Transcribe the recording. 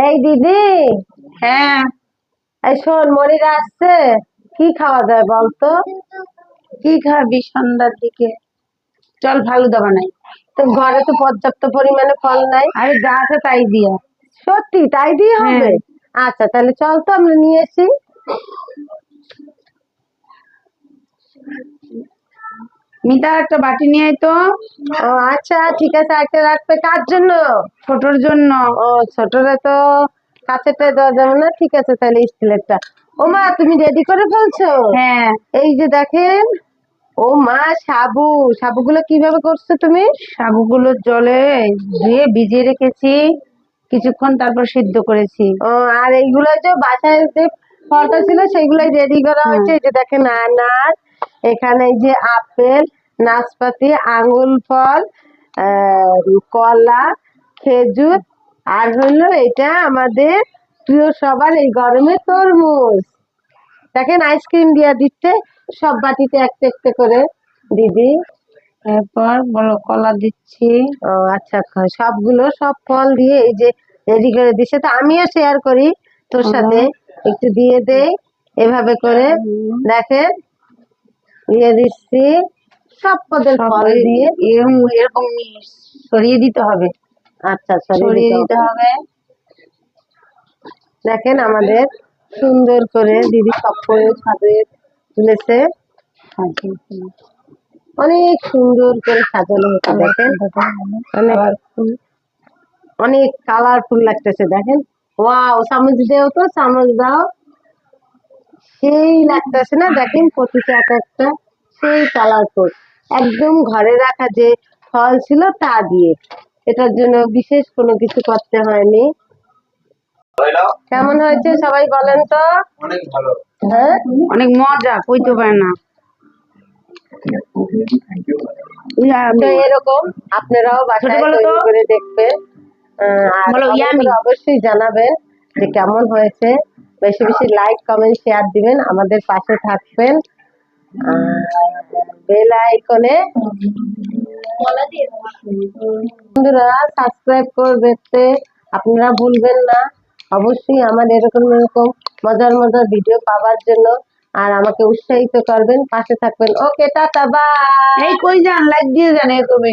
এই দিদি, হ্যাঁ, এই শোন, মনিরা আসছে, কি খাওয়া যায় বলতো? কি খাবি সন্ধ্যার দিকে? চল ফালুদা বানাই। তো ঘরে তো পর্যাপ্ত পরিমাণে ফল নাই। আরে যা আছে তাই দিয়া। সত্যি তাই দিয়ে হবে? হ্যাঁ। আচ্ছা তাহলে চল তো আমরা নিয়ে আসি। মিতা একটা বাটি নিয়ে আয় তো। ও আচ্ছা ঠিক আছে, একটা রাখবে কার জন্য? ছোটর জন্য। ও ছোটরা তো কাছেরটা দেওয়া যাবে না, ঠিক আছে তাহলে স্টিলেরটা। ও মা, তুমি রেডি করে ফেলছো? হ্যাঁ, এই যে দেখেন। ও মা, সাবুগুলো কিভাবে করছো তুমি? সাবুগুলো জলে ধুয়ে ভিজিয়ে রেখেছি কিছুক্ষণ, তারপর সিদ্ধ করেছি। ও, আর এইগুলো যে বাসায় যে ফলটা ছিল সেগুলাই রেডি করা হয়েছে। এই যে দেখেন, আনার, এখানে এই যে আপেল, নাশপাতি, আঙ্গুর ফল, কলা, খেজুর, আর হলো এটা আমাদের প্রিয় সবার এই গরমে তরমুজ। দেখেন আইসক্রিম দিয়া দিচ্ছে সব বাটিতে একটা একটা করে দিদি। তারপর বলো কলা দিচ্ছি। ও আচ্ছা, সবগুলো সব ফল দিয়ে এই যে রেডি করে দিচ্ছে, তো আমিও শেয়ার করি তোর সাথে, একটু দিয়ে দেই এভাবে করে। দেখেন দিয়ে দিচ্ছি সব পদের ফল দিয়ে। এরকম এরকম সরিয়ে দিতে হবে। আচ্ছা সরিয়ে দিতে হবে। দেখেন আমাদের সুন্দর করে দিদি সব করে সাজিয়ে তুলেছে, অনেক সুন্দর করে সাজানো হচ্ছে। দেখেন অনেক কালারফুল লাগতেছে। দেখেন, ওয়াও, চামচ দেও তো, চামচ দাও, সেই লাগতেছে না? দেখেন প্রতিটা এক একটা সেই কালারফুল, একদম ঘরে রাখা যে ফল ছিল তা দিয়ে। এটার জন্য বিশেষ কোনো কিছু করতে হয়নি। কেমন হয়েছে সবাই বলেন তো? অনেক ভালো। হ্যাঁ, অনেক মজা, কইতে পারে না। তো এরকম আপনারাও বাসায় তৈরি করে দেখবেন, আর অবশ্যই জানাবেন যে কেমন হয়েছে। বেশি বেশি লাইক, কমেন্ট, শেয়ার দিবেন, আমাদের পাশে থাকবেন, বেল আইকনে বন্ধুরা সাবস্ক্রাইব করে দেখতে আপনারা ভুলবেন না। অবশ্যই আমার এরকম এরকম মজার মজার ভিডিও পাওয়ার জন্য, আর আমাকে উৎসাহিত করবেন, পাশে থাকবেন। ওকে, টাটা, বাই। এই কই যান, লাইক দিয়ে জানে তুমি।